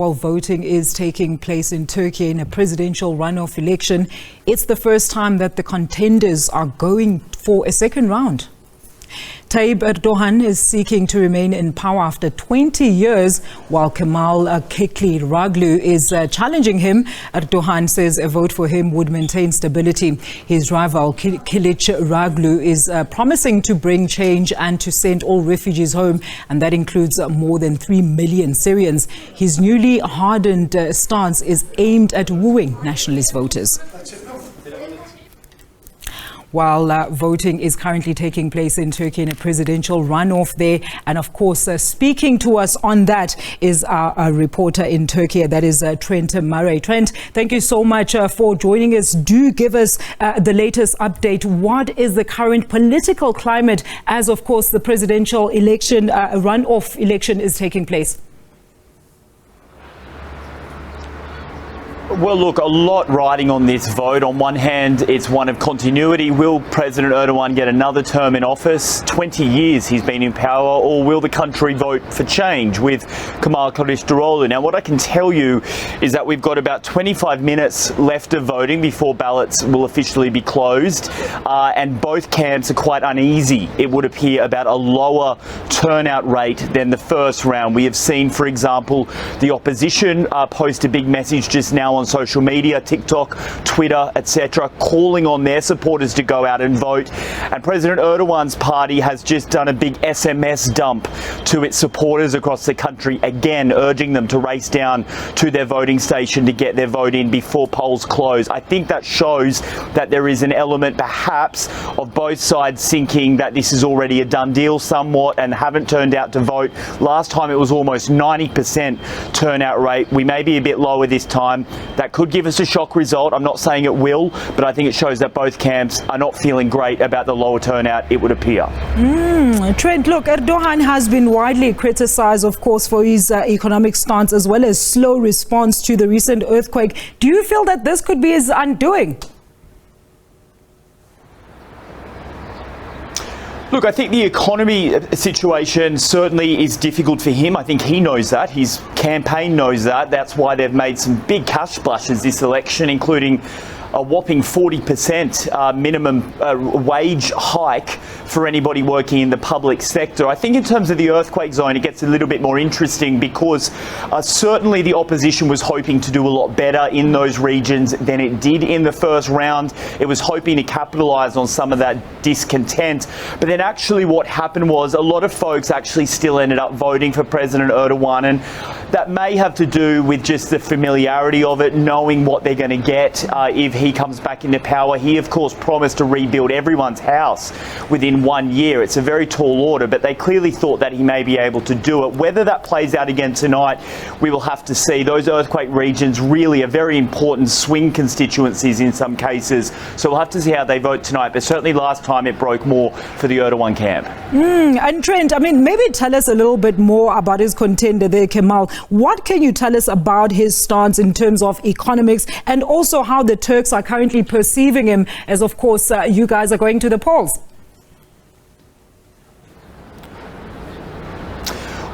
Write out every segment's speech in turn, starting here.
While voting is taking place in Turkey in a presidential runoff election, it's the first time that the contenders are going for a second round. Tayyip Erdogan is seeking to remain in power after 20 years, while Kemal Kilicdaroglu is challenging him. Erdogan says a vote for him would maintain stability. His rival Kilicdaroglu is promising to bring change and to send all refugees home, and that includes more than 3 million Syrians. His newly hardened stance is aimed at wooing nationalist voters. While voting is currently taking place in Turkey in a presidential runoff there. And of course, speaking to us on that is our reporter in Turkey, that is Trent Murray. Trent, thank you so much for joining us. Do give us the latest update. What is the current political climate as, of course, the presidential election, runoff election is taking place? Well, look, a lot riding on this vote. On one hand, it's one of continuity. Will President Erdogan get another term in office? 20 years he's been in power. Or will the country vote for change with Kemal Kilicdaroglu? Now, what I can tell you is that we've got about 25 minutes left of voting before ballots will officially be closed. And both camps are quite uneasy, it would appear, about a lower turnout rate than the first round. We have seen, for example, the opposition post a big message just now on social media, TikTok, Twitter, etc., calling on their supporters to go out and vote. And President Erdogan's party has just done a big SMS dump to its supporters across the country, again urging them to race down to their voting station to get their vote in before polls close. I think that shows that there is an element perhaps of both sides thinking that this is already a done deal somewhat and haven't turned out to vote. Last time it was almost 90% turnout rate. We may be a bit lower this time. That could give us a shock result. I'm not saying it will, but I think it shows that both camps are not feeling great about the lower turnout, it would appear. Trent, look, Erdogan has been widely criticized, of course, for his economic stance as well as slow response to the recent earthquake. Do you feel that this could be his undoing? Look, I think the economy situation certainly is difficult for him. I think he knows that. His campaign knows that. That's why they've made some big cash splashes this election, including a whopping 40% minimum wage hike for anybody working in the public sector. I think in terms of the earthquake zone, it gets a little bit more interesting because certainly the opposition was hoping to do a lot better in those regions than it did in the first round. It was hoping to capitalise on some of that discontent. But then actually what happened was a lot of folks actually still ended up voting for President Erdogan, and that may have to do with just the familiarity of it, knowing what they're going to get if he comes back into power. He, of course, promised to rebuild everyone's house within 1 year. It's a very tall order, but they clearly thought that he may be able to do it. Whether that plays out again tonight, we will have to see. Those earthquake regions really are very important swing constituencies in some cases, so we'll have to see how they vote tonight. But certainly last time it broke more for the Erdogan camp. And Trent, I mean, maybe tell us a little bit more about his contender there, Kemal. What can you tell us about his stance in terms of economics and also how the Turks are currently perceiving him as, of course, you guys are going to the polls?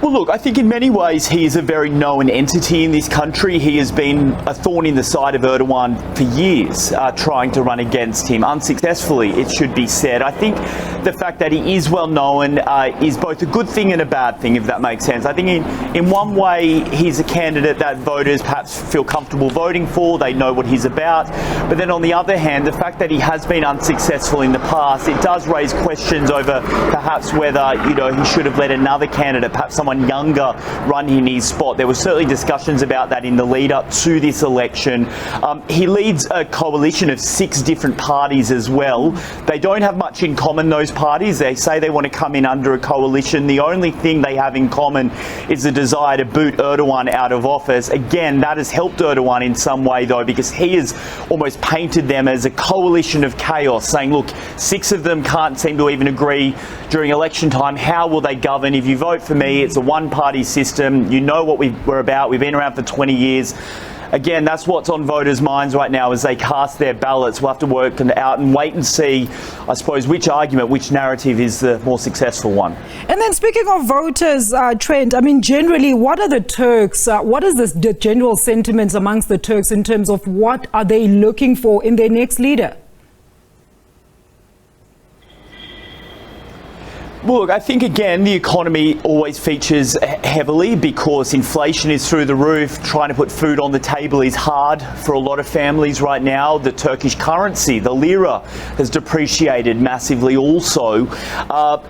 Well, look, I think in many ways he is a very known entity in this country. He has been a thorn in the side of Erdogan for years, trying to run against him, unsuccessfully, it should be said. I think the fact that he is well known is both a good thing and a bad thing, if that makes sense. I think in one way he's a candidate that voters perhaps feel comfortable voting for. They know what he's about. But then on the other hand, the fact that he has been unsuccessful in the past, it does raise questions over perhaps whether, he should have let another candidate, perhaps someone younger, run in his spot. There were certainly discussions about that in the lead up to this election. He leads a coalition of 6 different parties as well. They don't have much in common, those parties. They say they want to come in under a coalition. The only thing they have in common is the desire to boot Erdogan out of office. Again, that has helped Erdogan in some way, though, because he has almost painted them as a coalition of chaos, saying, look, 6 of them can't seem to even agree during election time. How will they govern? If you vote for me, it's a one-party system. You know what we're about. We've been around for 20 years. again, that's what's on voters' minds right now as they cast their ballots. We'll have to work it out and wait and see, I suppose, which argument, which narrative is the more successful one. And then speaking of voters, Trent, I mean, generally, what are the Turks, what is the general sentiments amongst the Turks in terms of what are they looking for in their next leader? Look, I think, again, the economy always features heavily because inflation is through the roof. Trying to put food on the table is hard for a lot of families right now. The Turkish currency, the lira, has depreciated massively also.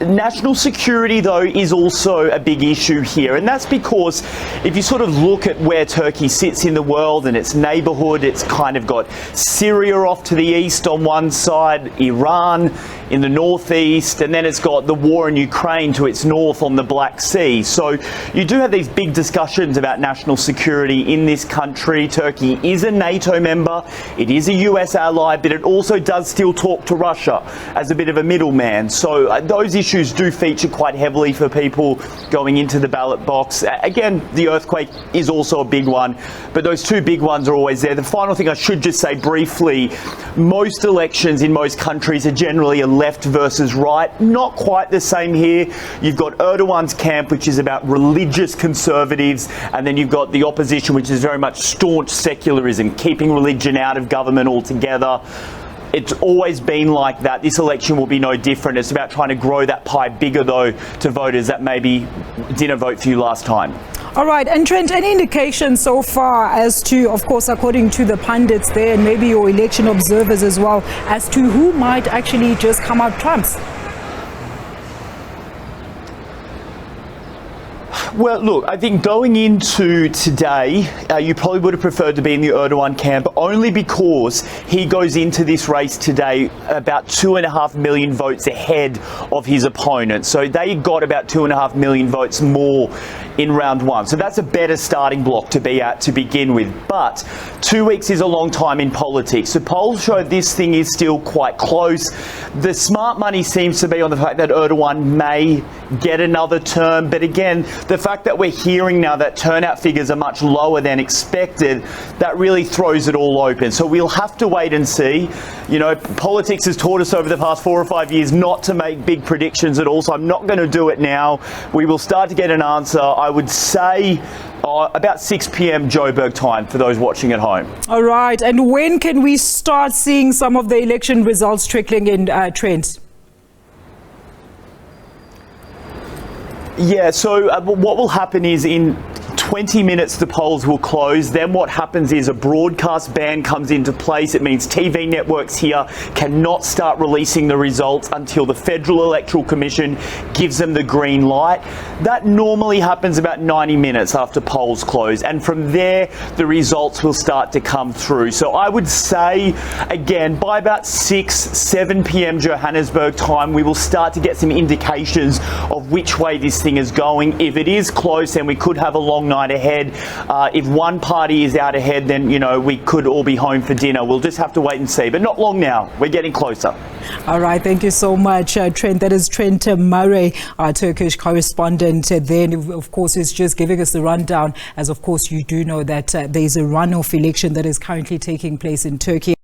National security, though, is also a big issue here. And that's because if you sort of look at where Turkey sits in the world and its neighbourhood, it's kind of got Syria off to the east on one side, Iran in the northeast, and then it's got the war in Ukraine to its north on the Black Sea. So you do have these big discussions about national security in this country. Turkey is a NATO member, it is a US ally, but it also does still talk to Russia as a bit of a middleman. So those issues do feature quite heavily for people going into the ballot box. Again, the earthquake is also a big one, but those two big ones are always there. The final thing I should just say briefly, most elections in most countries are generally a left versus right. Not quite the same here. You've got Erdogan's camp, which is about religious conservatives, and then you've got the opposition, which is very much staunch secularism, keeping religion out of government altogether. It's always been like that. This election will be no different. It's about trying to grow that pie bigger, though, to voters that maybe didn't vote for you last time. All right. And Trent, any indication so far as to, of course, according to the pundits there and maybe your election observers as well, as to who might actually just come out trumps? Well, look, I think going into today, you probably would have preferred to be in the Erdogan camp only because he goes into this race today about 2.5 million votes ahead of his opponent. So they got about 2.5 million votes more in round one. So that's a better starting block to be at to begin with. But 2 weeks is a long time in politics. So polls show this thing is still quite close. The smart money seems to be on the fact that Erdogan may get another term. But again, the fact that we're hearing now that turnout figures are much lower than expected, that really throws it all open. So we'll have to wait and see. You know, politics has taught us over the past 4 or 5 years not to make big predictions at all. So I'm not going to do it now. We will start to get an answer, I would say, about 6 p.m. Joburg time for those watching at home. All right. And when can we start seeing some of the election results trickling in, Trent? Yeah, so what will happen is in 20 minutes the polls will close. Then what happens is a broadcast ban comes into place. It means TV networks here cannot start releasing the results until the Federal Electoral Commission gives them the green light. That normally happens about 90 minutes after polls close, and from there the results will start to come through. So I would say, again, by about 7 p.m. Johannesburg time, we will start to get some indications of which way this thing is going. If it is close, then we could have a long night ahead. If one party is out ahead, then, you know, we could all be home for dinner. We'll just have to wait and see, but not long now. We're getting closer. All right. Thank you so much, Trent. That is Trent Murray, our Turkish correspondent. Then, of course, is just giving us the rundown, as of course you do know that there's a runoff election that is currently taking place in Turkey.